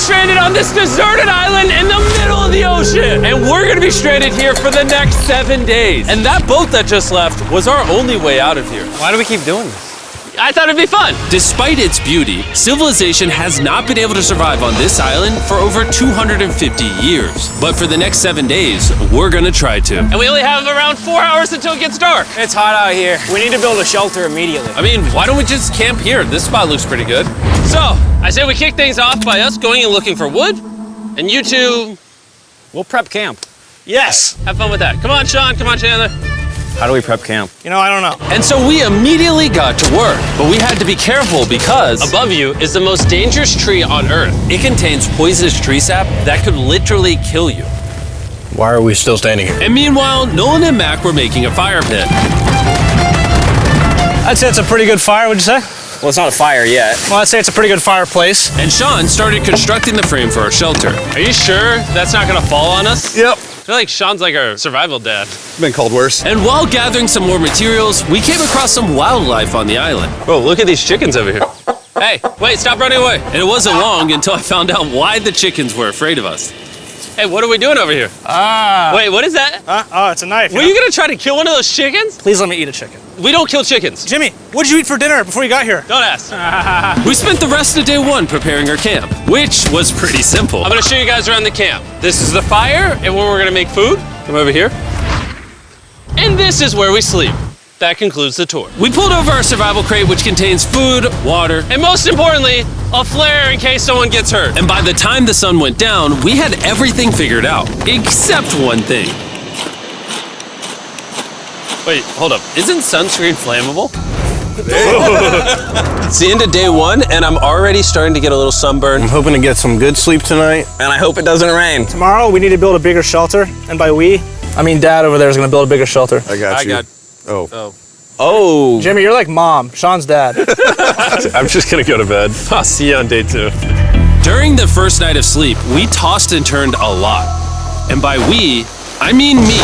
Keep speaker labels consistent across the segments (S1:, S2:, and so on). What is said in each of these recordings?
S1: stranded on this deserted island in the middle of the ocean. And we're gonna be stranded here for the next 7 days. And that boat that just left was our only way out of here.
S2: Why do we keep doing this?
S1: I thought it'd be fun.
S3: Despite its beauty, civilization has not been able to survive on this island for over 250 years. But for the next 7 days, we're gonna try to.
S1: And we only have around 4 hours until it gets dark.
S2: It's hot out here. We need to build a shelter immediately.
S3: I mean, why don't we just camp here? This spot looks pretty good.
S1: So, I say we kick things off by us going and looking for wood, and you two
S2: We'll prep camp.
S1: Yes. Have fun with that. Come on, Sean. Come on, Chandler.
S2: How do we prep camp?
S4: You know, I don't know.
S3: And so we immediately got to work, but we had to be careful because
S1: Above you is the most dangerous tree on Earth.
S3: it contains poisonous tree sap that could literally kill you.
S4: Why are we still standing here?
S3: And meanwhile, Nolan and Mac were making a fire pit.
S4: I'd say it's a pretty good fire, would you say?
S2: Well, it's not a fire yet.
S4: Well, I'd say it's a pretty good fireplace.
S3: And Sean started constructing the frame for our shelter.
S1: Are you sure that's not gonna fall on us?
S4: Yep.
S1: I feel like Sean's like our survival dad.
S5: Been called worse.
S3: And while gathering some more materials, we came across some wildlife on the island.
S1: Whoa, look at these chickens over here. Hey, wait, stop running away.
S3: And it wasn't long until I found out why the chickens were afraid of us.
S1: Hey, what are we doing over here? Wait, what is that?
S4: Oh, it's a knife.
S1: Were you gonna try to kill one of those chickens?
S4: Please let me eat a chicken.
S1: We don't kill chickens.
S4: Jimmy, what did you eat for dinner before you got here?
S1: Don't ask.
S3: We spent the rest of day one preparing our camp, which was pretty simple.
S1: I'm gonna show you guys around the camp. This is the fire and where we're gonna make food. Come over here. And this is where we sleep. That concludes the tour.
S3: We pulled over our survival crate, which contains food, water,
S1: And most importantly, a flare in case someone gets hurt.
S3: and by the time the sun went down, we had everything figured out, except one thing.
S1: Wait, hold up. Isn't sunscreen flammable?
S6: It's the end of day one, and I'm already starting to get a little sunburn.
S5: I'm hoping to get some good sleep tonight.
S2: And I hope it doesn't rain.
S4: Tomorrow, we need to build a bigger shelter. And by we, I mean Dad over there is going to build a bigger shelter.
S5: I got you.
S6: Oh.
S2: Oh.
S4: Jimmy, you're like Mom. Sean's dad.
S5: I'm just gonna go to bed. I'll see you on day 2.
S3: During the first night of sleep, we tossed and turned a lot. And by we, I mean me.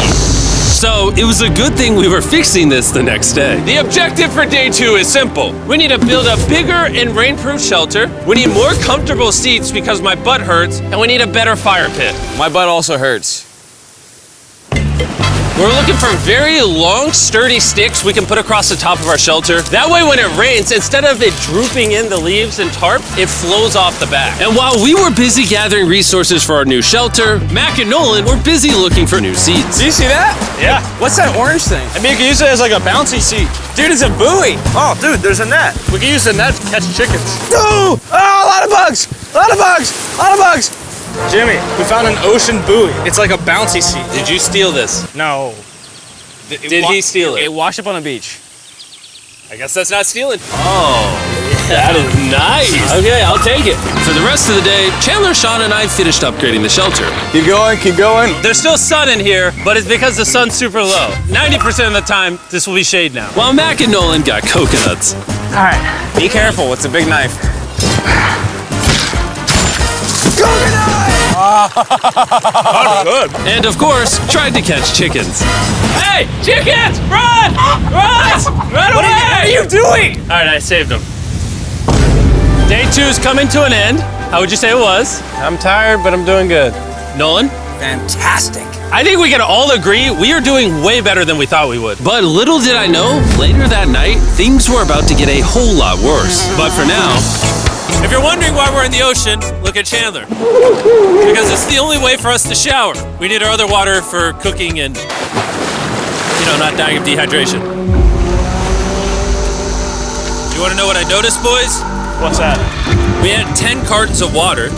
S3: So it was a good thing we were fixing this the next day.
S1: The objective for day 2 is simple. We need to build a bigger and rainproof shelter. We need more comfortable seats because my butt hurts, and we need a better fire pit.
S2: My butt also hurts.
S1: We're looking for very long, sturdy sticks we can put across the top of our shelter. That way when it rains, instead of it drooping in the leaves and tarp, it flows off the back.
S3: And while we were busy gathering resources for our new shelter, Mac and Nolan were busy looking for new seats.
S2: Do you see that?
S4: Yeah.
S2: What's that orange thing?
S4: I mean, you can use it as like a bouncy seat.
S2: Dude, it's a buoy.
S4: Oh, dude, there's a net. We can use the net to catch chickens.
S2: Oh, a lot of bugs. A lot of bugs. A lot of bugs.
S4: Jimmy, we found an ocean buoy. It's like a bouncy seat.
S1: Did you steal this?
S4: No.
S1: Did he steal it?
S4: It washed up on the beach.
S1: I guess that's not stealing. Oh, that is nice. Okay, I'll take it.
S3: For the rest of the day, Chandler, Sean, and I finished upgrading the shelter.
S5: Keep going, keep going.
S1: There's still sun in here, but it's because the sun's super low. 90% of the time, this will be shade now.
S3: While Mac and Nolan got coconuts.
S4: All right.
S2: Be careful. It's a big knife.
S3: And of course, tried to catch chickens.
S1: Hey, chickens, run! Run! Run away!
S2: What are you doing?
S1: All right, I saved them. Day 2's coming to an end. How would you say it was?
S6: I'm tired, but I'm doing good.
S3: Nolan?
S2: Fantastic.
S1: I think we can all agree we are doing way better than we thought we would.
S3: But little did I know, later that night, things were about to get a whole lot worse. But for now,
S1: If you're wondering why we're in the ocean, look at Chandler. Because it's the only way for us to shower. We need our other water for cooking and, not dying of dehydration. You want to know what I noticed, boys?
S4: What's that?
S1: We had 10 cartons of water,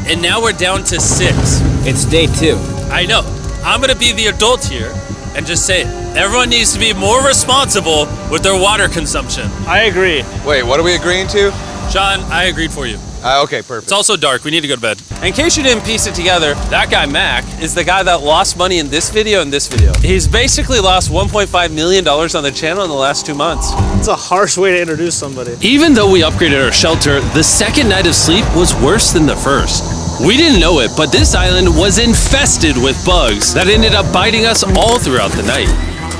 S1: and now we're down to 6.
S2: It's day 2.
S1: I know. I'm gonna be the adult here and just say it. Everyone needs to be more responsible with their water consumption.
S4: I agree.
S5: Wait, what are we agreeing to?
S1: Sean, I agreed for you.
S5: Okay, perfect.
S1: It's also dark. We need to go to bed.
S6: In case you didn't piece it together, that guy Mac is the guy that lost money in this video and this video. He's basically lost $1.5 million on the channel in the last 2 months.
S4: It's a harsh way to introduce somebody.
S3: even though we upgraded our shelter, the second night of sleep was worse than the first. We didn't know it, but this island was infested with bugs that ended up biting us all throughout the night.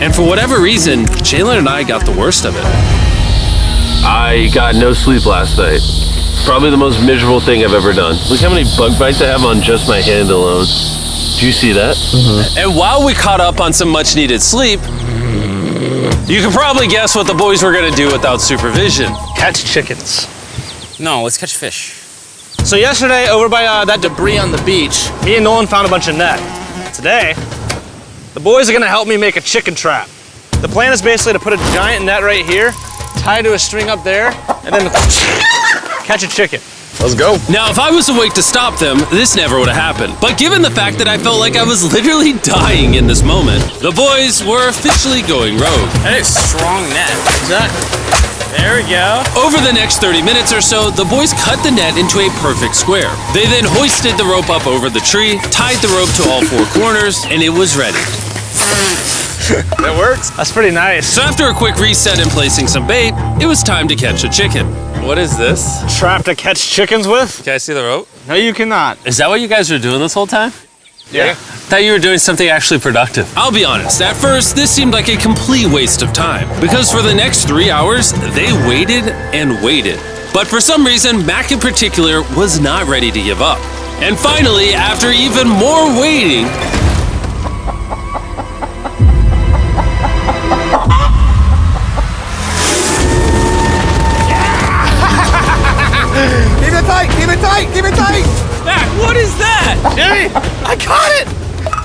S3: And for whatever reason, Chandler and I got the worst of it. I got no sleep last night. Probably the most miserable thing I've ever done. Look how many bug bites I have on just my hand alone. Do you see that?
S6: And while we caught up on some much needed sleep, you can probably guess what the boys were gonna do without supervision.
S4: Catch chickens.
S2: No, let's catch fish.
S4: So yesterday, over by that debris on the beach, me and Nolan found a bunch of net. Today, the boys are gonna help me make a chicken trap. The plan is basically to put a giant net right here, tie to a string up there, and then catch a chicken.
S5: Let's go.
S3: Now, if I was awake to stop them, this never would have happened. But given the fact that I felt like I was literally dying in this moment, the boys were officially going rogue.
S2: That is strong net.
S4: Exactly.
S2: There we go.
S3: Over the next 30 minutes or so, the boys cut the net into a perfect square. They then hoisted the rope up over the tree, tied the rope to all four corners, and it was ready.
S5: That works.
S4: That's pretty nice.
S3: So after a quick reset and placing some bait, it was time to catch a chicken.
S6: What is this?
S4: Trap to catch chickens with?
S6: Can I see the rope?
S4: No, you cannot.
S6: Is that what you guys were doing this whole time?
S4: Yeah.
S6: I thought you were doing something actually productive.
S3: I'll be honest, at first, this seemed like a complete waste of time. Because for the next 3 hours, they waited and waited. But for some reason, Mac in particular was not ready to give up. And finally, after even more waiting,
S2: Keep it tight, keep it tight, keep it tight.
S6: Mac, what is that?
S4: Jimmy, I caught it!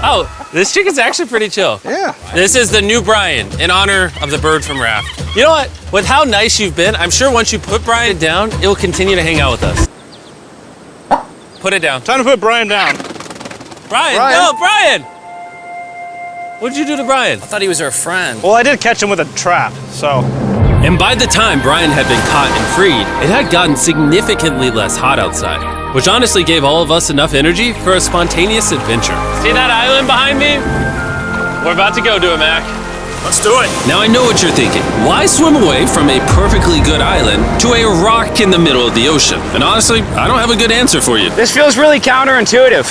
S6: Oh, this chicken's actually pretty chill.
S2: Yeah.
S6: This is the new Brian in honor of the bird from Raft. You know what? With how nice you've been, I'm sure once you put Brian down, it will continue to hang out with us. Put it down.
S4: Time to put Brian down.
S6: Brian,
S2: Brian.
S6: no, Brian! What'd you do to Brian?
S2: I thought he was our friend.
S4: Well, I did catch him with a trap, so.
S3: and by the time Brian had been caught and freed, it had gotten significantly less hot outside, which honestly gave all of us enough energy for a spontaneous adventure.
S6: See that island behind me? We're about to go to it, Mac.
S4: Let's do it.
S3: Now I know what you're thinking. Why swim away from a perfectly good island to a rock in the middle of the ocean? And honestly, I don't have a good answer for you.
S2: This feels really counterintuitive.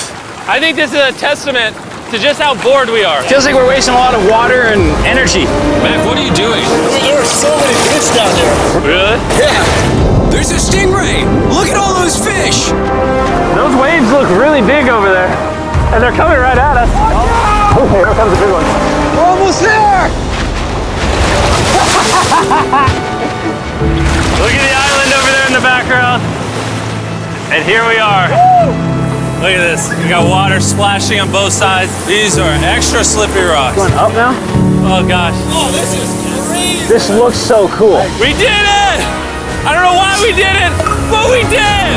S6: I think this is a testament to just how bored we are.
S2: Feels like we're wasting a lot of water and energy.
S3: Mac, what are you doing?
S4: There are so many fish down there.
S6: Really?
S2: Yeah. There's a stingray. Look at all those fish.
S4: Those waves look really big over there. And they're coming right at us. Oh, here comes a big one.
S2: We're almost there.
S6: Look at the island over there in the background. And here we are. Look at this. We got water splashing on both sides. These are extra slippery rocks.
S4: Going up now?
S6: Oh gosh.
S2: Oh, this is crazy.
S4: This looks so cool.
S6: We did it! I don't know why we did it, but we did!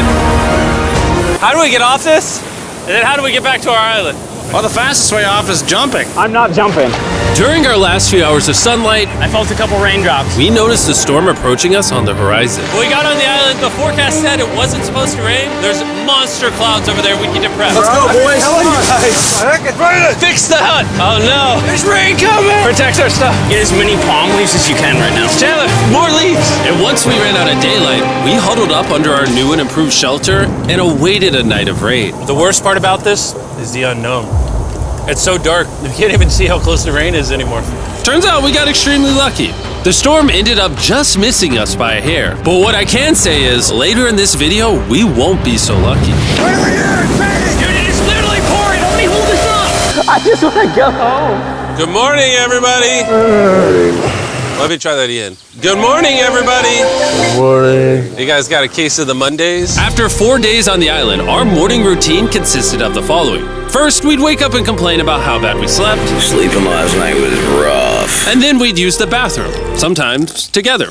S6: How do we get off this? And then how do we get back to our island?
S4: Well, the fastest way off is jumping. I'm not jumping.
S3: During our last few hours of sunlight,
S4: I felt a couple raindrops.
S3: we noticed a storm approaching us on the horizon.
S6: When we got on the island, the forecast said it wasn't supposed to rain. There's monster clouds over there we can depress.
S2: Let's go, boys.
S6: Fix the hut! Oh no!
S2: There's rain coming.
S6: Protect our stuff.
S4: Get as many palm leaves as you can right now.
S6: Chandler, more leaves!
S3: And once we ran out of daylight, we huddled up under our new and improved shelter and awaited a night of rain.
S6: The worst part about this is the unknown. It's so dark, you can't even see how close the rain is anymore.
S3: Turns out we got extremely lucky. The storm ended up just missing us by a hair. But what I can say is, later in this video, we won't be so lucky.
S6: Dude, it is literally pouring! Help me hold this up!
S4: I just want to go home.
S6: Good morning, everybody! Let me try that again. Good morning, everybody!
S4: Good morning.
S6: You guys got a case of the Mondays?
S3: After 4 days on the island, our morning routine consisted of the following. First, we'd wake up and complain about how bad we slept.
S2: Sleeping last night was rough.
S3: And then we'd use the bathroom, sometimes together.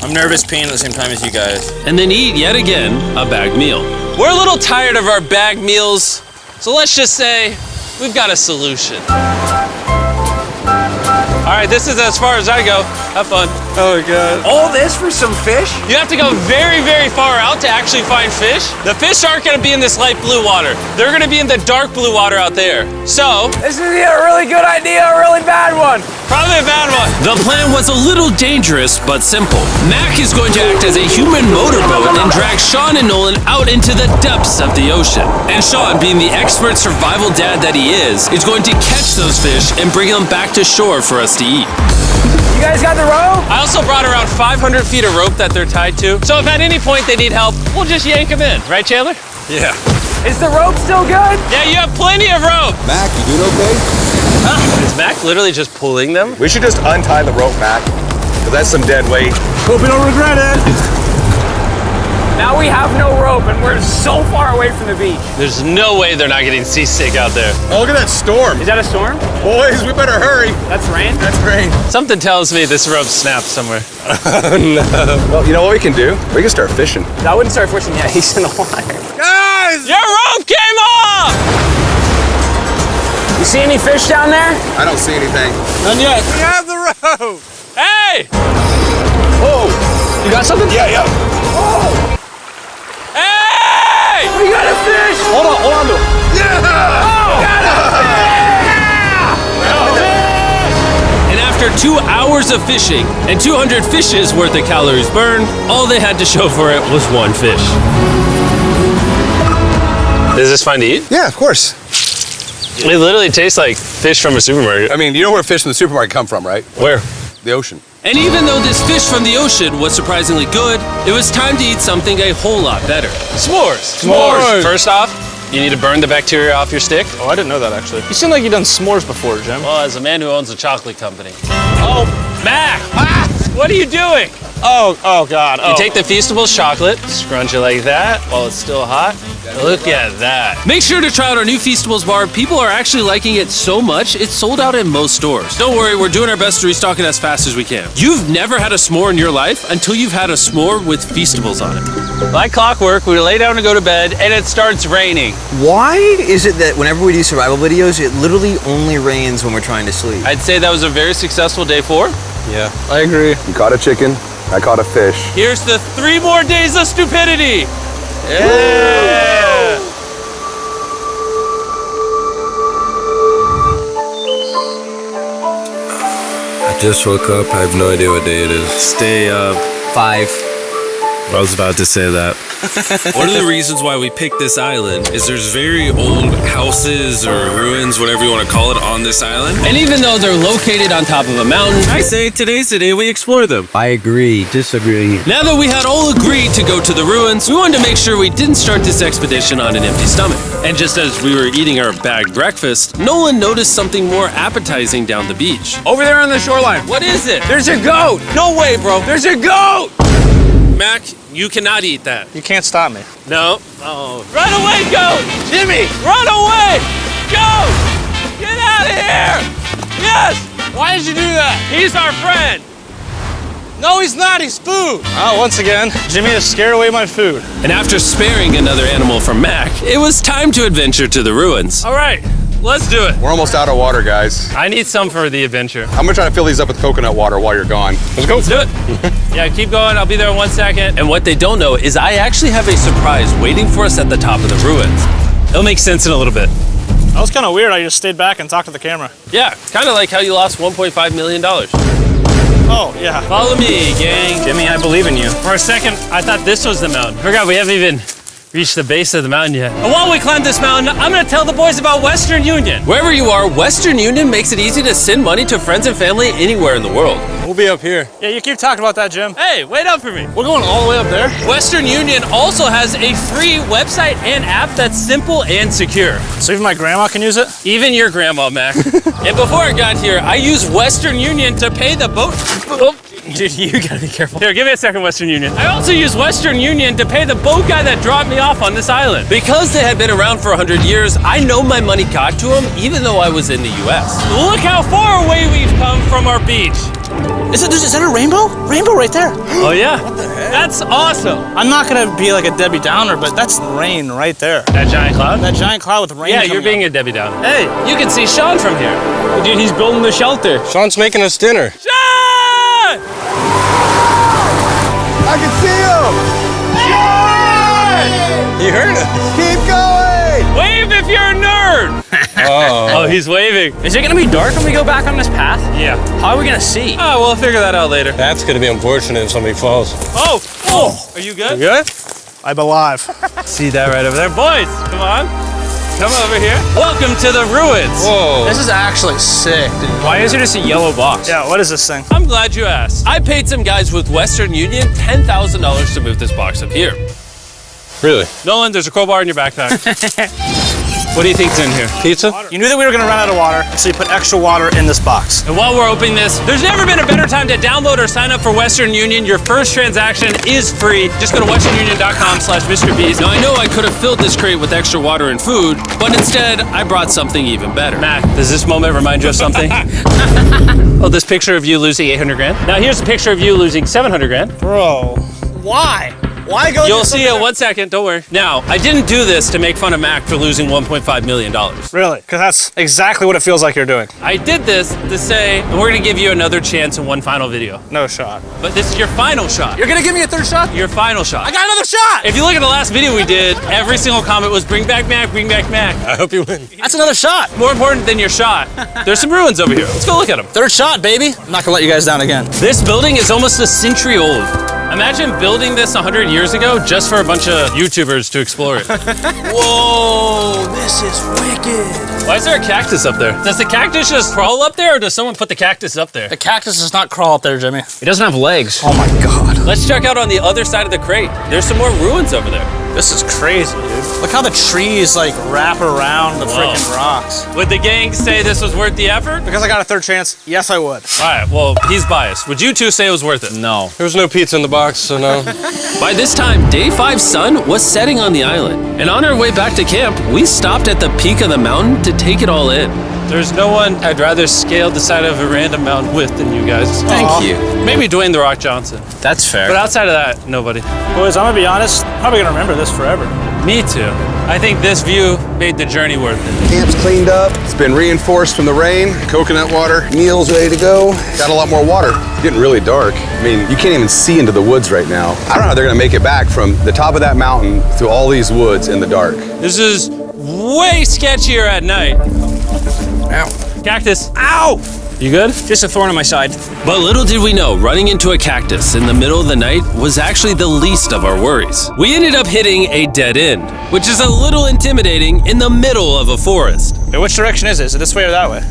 S2: I'm nervous peeing at the same time as you guys.
S3: And then eat yet again a bagged meal.
S6: We're a little tired of our bag meals, so let's just say we've got a solution. All right, this is as far as I go. Have fun.
S2: Oh, God. All this for some fish?
S6: You have to go very, very far out to actually find fish. The fish aren't gonna be in this light blue water. They're gonna be in the dark blue water out there. So,
S2: This is either a really good idea or a really bad one.
S6: probably a bad one.
S3: The plan was a little dangerous, but simple. Mac is going to act as a human motorboat and drag Sean and Nolan out into the depths of the ocean. And Sean, being the expert survival dad that he is going to catch those fish and bring them back to shore for us to eat.
S2: You guys got the rope?
S6: I also brought around 500 feet of rope that they're tied to. So if at any point they need help, we'll just yank them in. Right, Chandler?
S5: Yeah.
S2: Is the rope still good?
S6: Yeah, you have plenty of rope.
S7: Mac, you doing okay?
S6: Is Mac literally just pulling them?
S7: We should just untie the rope, Mac. Because that's some dead weight.
S4: Hope you don't regret it.
S2: Now we have no rope and we're so far away from the beach.
S6: There's no way they're not getting seasick out there.
S7: Oh, look at that storm.
S2: Is that a storm?
S7: Boys, we better hurry.
S2: That's rain?
S7: That's rain.
S6: Something tells me this rope snapped somewhere.
S7: Well, you know what we can do? We can start fishing.
S2: I wouldn't start fishing yet. He's in the water.
S7: Guys!
S6: Your rope came off!
S2: You see any fish down there?
S7: I don't see anything.
S4: None yet.
S5: We have the rope.
S6: Hey!
S7: Whoa!
S4: You got something?
S7: Yeah, yeah.
S6: Hey!
S2: We got a fish!
S4: Hold on to it.
S3: And after 2 hours of fishing and 200 fishes worth of calories burned, all they had to show for it was one fish.
S6: Is this fine to eat?
S7: Yeah, of course.
S6: It literally tastes like fish from a supermarket.
S7: I mean, you know where fish from the supermarket come from, right?
S6: Where?
S7: The ocean.
S3: And even though this fish from the ocean was surprisingly good, it was time to eat something a whole lot better.
S6: S'mores.
S4: S'mores.
S6: First off, you need to burn the bacteria off your stick.
S4: Oh, I didn't know that actually. You seem like you've done s'mores before, Jim.
S6: Well, as a man who owns a chocolate company. Oh, Mac! What are you doing?
S4: Oh God.
S6: You take the Feastables chocolate, scrunch it like that while it's still hot. Look at that.
S3: Make sure to try out our new Feastables bar. People are actually liking it so much, it's sold out in most stores. Don't worry, we're doing our best to restock it as fast as we can. You've never had a s'more in your life until you've had a s'more with Feastables on it.
S6: Like clockwork, we lay down to go to bed and it starts raining.
S8: Why is it that whenever we do survival videos, it literally only rains when we're trying to sleep?
S6: I'd say that was a very successful day 4.
S5: Yeah.
S4: I agree.
S7: You caught a chicken. I caught a fish.
S6: Here's the 3 more days of stupidity. Yeah.
S9: I just woke up. I have no idea what day it is.
S5: Stay up.
S8: 5.
S5: I was about to say that.
S3: One of the reasons why we picked this island is there's very old houses or ruins, whatever you want to call it, on this island. And even though they're located on top of a mountain, I say today's the day we explore them.
S8: I agree. Disagree.
S3: Now that we had all agreed to go to the ruins, we wanted to make sure we didn't start this expedition on an empty stomach. And just as we were eating our bagged breakfast, Nolan noticed something more appetizing down the beach.
S2: Over there on the shoreline.
S6: What is it?
S2: There's a goat.
S6: No way, bro.
S2: There's a goat.
S6: Mac, you cannot eat that.
S4: You can't stop me.
S6: No. Oh. Run away, goat! Jimmy! Run away! Goat! Get out of here! Yes! Why did you do that? He's our friend. No, he's not. He's food.
S4: Oh, once again, Jimmy has scared away my food.
S3: And after sparing another animal from Mac, it was time to adventure to the ruins.
S6: All right, let's do it.
S7: We're almost out of water, guys.
S6: I need some for the adventure.
S7: I'm gonna try to fill these up with coconut water while you're gone. Let's go.
S6: Let's do it. Yeah, keep going. I'll be there in 1 second.
S3: And what they don't know is I actually have a surprise waiting for us at the top of the ruins.
S6: It'll make sense in a little bit.
S4: That was kind of weird. I just stayed back and talked to the camera.
S6: Yeah, kind of like how you lost $1.5 million.
S4: Oh, yeah.
S6: Follow me, gang.
S4: Jimmy, I believe in you.
S6: For a second, I thought this was the mountain. Forgot we haven't even reached the base of the mountain yet. And while we climb this mountain, I'm gonna tell the boys about Western Union.
S3: Wherever you are, Western Union makes it easy to send money to friends and family anywhere in the world.
S5: We'll be up here.
S4: Yeah, you keep talking about that, Jim.
S6: Hey, wait up for me.
S4: We're going all the way up there.
S6: Western Union also has a free website and app that's simple and secure.
S4: So even my grandma can use it?
S6: Even your grandma, Mac. And before I got here, I used Western Union to pay the boat. Oh, dude, you gotta be careful. Here, give me a second, Western Union. I also used Western Union to pay the boat guy that dropped me off on this island.
S3: Because they had been around for 100 years, I know my money got to them even though I was in the US.
S6: Look how far away we've come from our beach.
S4: Is that a rainbow? Rainbow right there.
S6: Oh yeah? What the heck? That's awesome.
S4: I'm not gonna be like a Debbie Downer, but that's rain right there.
S6: That giant cloud?
S4: That giant cloud with rain.
S6: Yeah, you're being a Debbie Downer. Hey, you can see Sean from here.
S2: Dude, he's building the shelter.
S5: Sean's making us dinner.
S6: Sean!
S7: I can see him!
S5: You heard it.
S7: Keep going!
S6: Wave if you're a nerd! Oh, he's waving.
S2: Is it gonna be dark when we go back on this path?
S6: Yeah.
S2: How are we gonna see?
S6: Oh, we'll figure that out later.
S5: That's gonna be unfortunate if somebody falls.
S6: Oh! Oh! Are you good?
S5: You good?
S4: I'm alive.
S6: See that right over there? Boys, come on.
S1: Come over here. Welcome to the ruins.
S4: Whoa. This is actually sick, dude.
S2: Why is it just a yellow box?
S4: Yeah, what is this thing?
S1: I'm glad you asked. I paid some guys with Western Union $10,000 to move this box up here.
S5: Really?
S1: Nolan, there's a crowbar in your backpack. What do you think's in here?
S5: Pizza?
S4: You knew that we were gonna run out of water, so you put extra water in this box.
S1: And while we're opening this, there's never been a better time to download or sign up for Western Union. Your first transaction is free. Just go to westernunion.com/MrBeast.
S3: Now, I know I could have filled this crate with extra water and food, but instead, I brought something even better.
S1: Matt, does this moment remind you of something? Oh, this picture of you losing 800 grand? Now here's a picture of you losing 700 grand.
S4: Bro, why? Why go?
S1: You'll see it in 1 second, don't worry. Now, I didn't do this to make fun of Mac for losing $1.5 million.
S4: Really? Because that's exactly what it feels like you're doing.
S1: I did this to say, and we're gonna give you another chance in one final video.
S4: No shot.
S1: But this is your final shot.
S4: You're gonna give me a third shot?
S1: Your final shot.
S4: I got another shot!
S1: If you look at the last video we did, every single comment was bring back Mac, bring back Mac.
S5: I hope you win.
S4: That's another shot.
S1: More important than your shot, there's some ruins over here. Let's go look at them.
S4: Third shot, baby. I'm not gonna let you guys down again.
S1: This building is almost a century old. Imagine building this 100 years ago just for a bunch of YouTubers to explore it.
S4: Whoa, this is wicked.
S1: Why is there a cactus up there? Does the cactus just crawl up there or does someone put the cactus up there?
S4: The cactus does not crawl up there, Jimmy. It doesn't have legs. Oh my God.
S1: Let's check out on the other side of the crate. There's some more ruins over there.
S4: This is crazy, dude. Look how the trees like wrap around the freaking rocks.
S1: Would the gang say this was worth the effort?
S4: Because I got a third chance, yes I would.
S1: All right, well, he's biased. Would you two say it was worth it?
S4: No.
S5: There was no pizza in the box, so no.
S3: By this time, Day 5's sun was setting on the island, and on our way back to camp, we stopped at the peak of the mountain to take it all in.
S1: There's no one I'd rather scale the side of a random mountain with than you guys.
S3: Thank you.
S1: Maybe Dwayne The Rock Johnson.
S4: That's fair.
S1: But outside of that, nobody.
S4: Boys, I'm gonna be honest, probably gonna remember this forever.
S1: Me too. I think this view made the journey worth it.
S7: Camp's cleaned up. It's been reinforced from the rain. Coconut water. Meal's ready to go. Got a lot more water. It's getting really dark. I mean, you can't even see into the woods right now. I don't know how they're gonna make it back from the top of that mountain through all these woods in the dark.
S1: This is way sketchier at night.
S4: Ow.
S1: Cactus.
S4: Ow!
S1: You good?
S2: Just a thorn on my side.
S3: But little did we know, running into a cactus in the middle of the night was actually the least of our worries. We ended up hitting a dead end, which is a little intimidating in the middle of a forest.
S4: Wait, which direction is it? Is it this way or that way?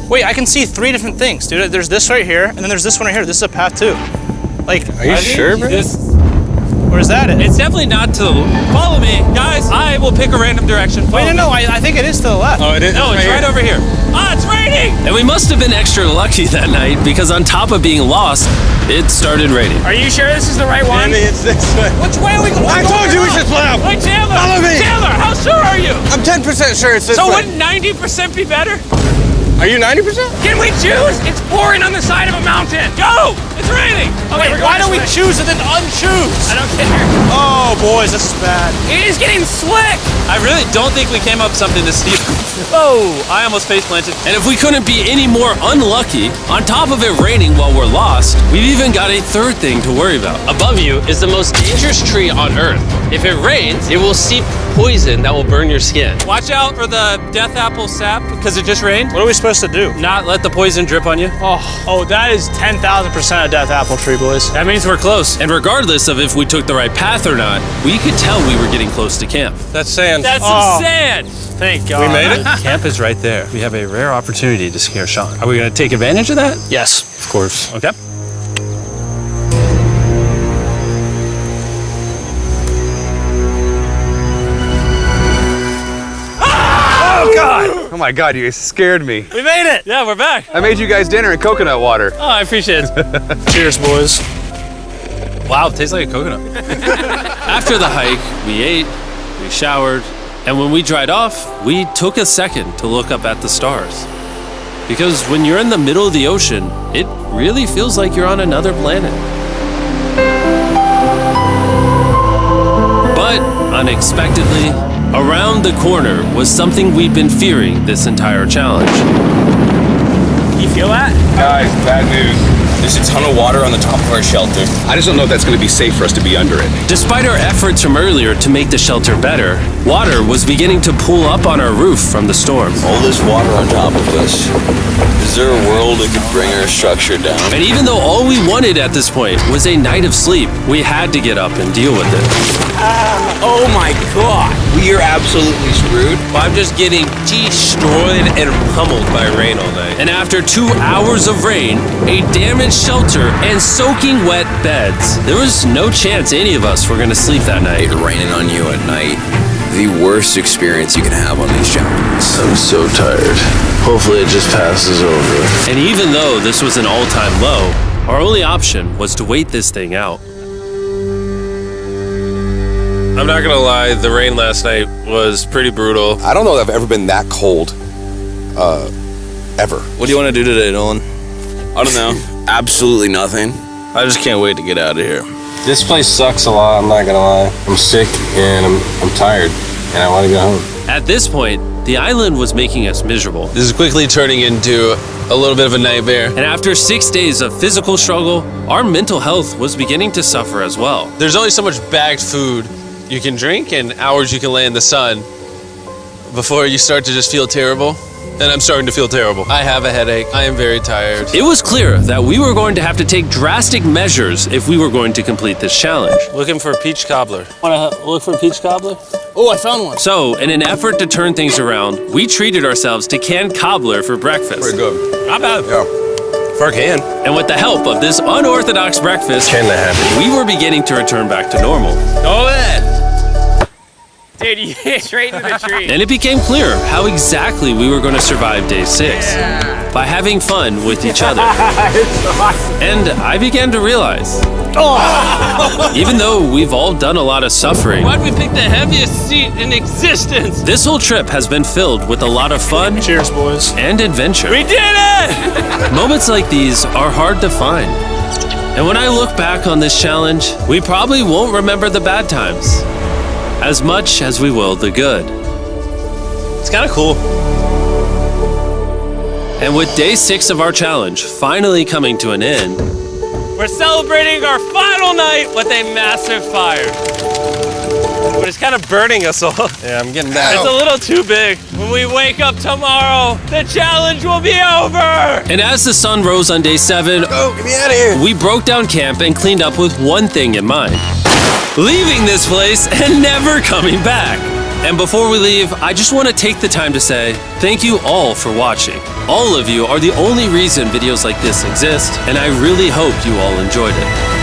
S4: Wait, I can see three different things, dude. There's this right here, and then there's this one right here. This is a path too. Like,
S5: Are you sure, bro?
S4: where's that at?
S1: It's definitely not to the... Follow me. Guys, I will pick a random direction.
S4: Wait, no, I think it is to the left.
S5: Oh, it is?
S1: No, it's right over here. Ah, it's raining!
S3: And we must have been extra lucky that night because on top of being lost, it started raining.
S2: Are you sure this is the right one?
S5: It's this way.
S1: Which way are we going?
S5: I told you we should play out.
S1: Wait, Chandler!
S5: Follow me.
S1: Chandler, how sure are you?
S5: I'm 10% sure it's this
S1: So
S5: way.
S1: wouldn't 90% be better?
S5: Are you 90%?
S2: Can we choose? It's pouring on the side of a mountain.
S1: Go! It's raining!
S2: Okay,
S4: Wait, why don't we choose and then unchoose?
S2: I don't care.
S4: Oh, boys, this is bad.
S2: It is getting slick.
S1: I really don't think we came up with something to steal. Oh, I almost face planted.
S3: And if we couldn't be any more unlucky, on top of it raining while we're lost, we've even got a third thing to worry about.
S1: Above you is the most dangerous tree on Earth. If it rains, it will seep poison that will burn your skin. Watch out for the death apple sap because it just rained.
S4: What are we supposed to do?
S1: Not let the poison drip on you.
S4: Oh, that is 10,000% a death apple tree, boys.
S1: That means we're close.
S3: And regardless of if we took the right path or not, we could tell we were getting close to camp.
S5: That's sand.
S1: That's
S4: Oh.
S1: some sand.
S4: Thank God.
S5: We made it?
S1: Camp is right there. We have a rare opportunity to scare Sean. Are we going to take advantage of that?
S4: Yes.
S5: Of course.
S1: Okay.
S4: Oh, God.
S7: Oh my God, you guys scared me.
S4: We made it.
S1: Yeah, we're back.
S7: I made you guys dinner in coconut water.
S1: Oh, I appreciate it.
S4: Cheers, boys.
S1: Wow, it tastes like a coconut.
S3: After the hike, we ate, we showered, and when we dried off, we took a second to look up at the stars. Because when you're in the middle of the ocean, it really feels like you're on another planet. But unexpectedly, around the corner was something we'd been fearing this entire challenge.
S2: You feel that?
S7: Guys, bad news.
S10: There's a ton of water on the top of our shelter.
S7: I just don't know if that's going to be safe for us to be under it.
S3: Despite our efforts from earlier to make the shelter better, Water was beginning to pool up on our roof from the storm.
S9: All this water on top of us. Is there a world that could bring our structure down?
S3: And even though all we wanted at this point was a night of sleep, we had to get up and deal with it.
S10: Oh my god. We are absolutely screwed.
S3: I'm just getting destroyed and pummeled by rain all night. And after 2 hours of rain, a damaged shelter, and soaking wet beds, there was no chance any of us were going to sleep that night.
S9: It raining on you at night. The worst experience you can have on these challenges. I'm so tired. Hopefully it just passes over.
S3: And even though this was an all-time low, our only option was to wait this thing out.
S5: I'm not gonna lie, the rain last night was pretty brutal.
S7: I don't know that I've ever been that cold, ever.
S10: What do you want to do today, Nolan? I don't know. Absolutely nothing. I just can't wait to get out of here.
S5: This place sucks a lot, I'm not gonna lie. I'm sick and I'm tired and I wanna go home.
S3: At this point, the island was making us miserable.
S5: This is quickly turning into a little bit of a nightmare.
S3: And after 6 days of physical struggle, our mental health was beginning to suffer as well.
S5: There's only so much bagged food you can drink and hours you can lay in the sun before you start to just feel terrible. And I'm starting to feel terrible. I have a headache. I am very tired.
S3: It was clear that we were going to have to take drastic measures if we were going to complete this challenge.
S5: Looking for a peach cobbler.
S6: Want to look for a peach cobbler?
S10: Oh, I found one.
S3: So, in an effort to turn things around, we treated ourselves to canned cobbler for breakfast.
S7: Pretty good.
S3: Not bad.
S7: Yeah.
S5: For a can.
S3: And with the help of this unorthodox breakfast,
S5: Can that happen?
S3: we were beginning to return back to normal.
S5: Go ahead.
S2: Dude, you hit straight into the tree.
S3: And it became clear how exactly we were going to survive day 6. By having fun with each other. And I began to realize, even though we've all done a lot of suffering,
S6: Why'd we pick the heaviest seat in existence?
S3: this whole trip has been filled with a lot of fun
S4: Cheers, boys.
S3: and adventure.
S6: We did it!
S3: Moments like these are hard to find. And when I look back on this challenge, we probably won't remember the bad times as much as we will the good.
S5: It's kind of cool.
S3: And with day 6 of our challenge finally coming to an end,
S6: We're celebrating our final night with a massive fire. But it's kind of burning us all.
S5: Yeah, I'm getting that.
S6: It's a little too big. When we wake up tomorrow, the challenge will be over!
S3: and as the sun rose on day 7,
S9: Oh, get me out of here.
S3: we broke down camp and cleaned up with one thing in mind: leaving this place and never coming back. And before we leave, I just want to take the time to say thank you all for watching. All of you are the only reason videos like this exist, and I really hope you all enjoyed it.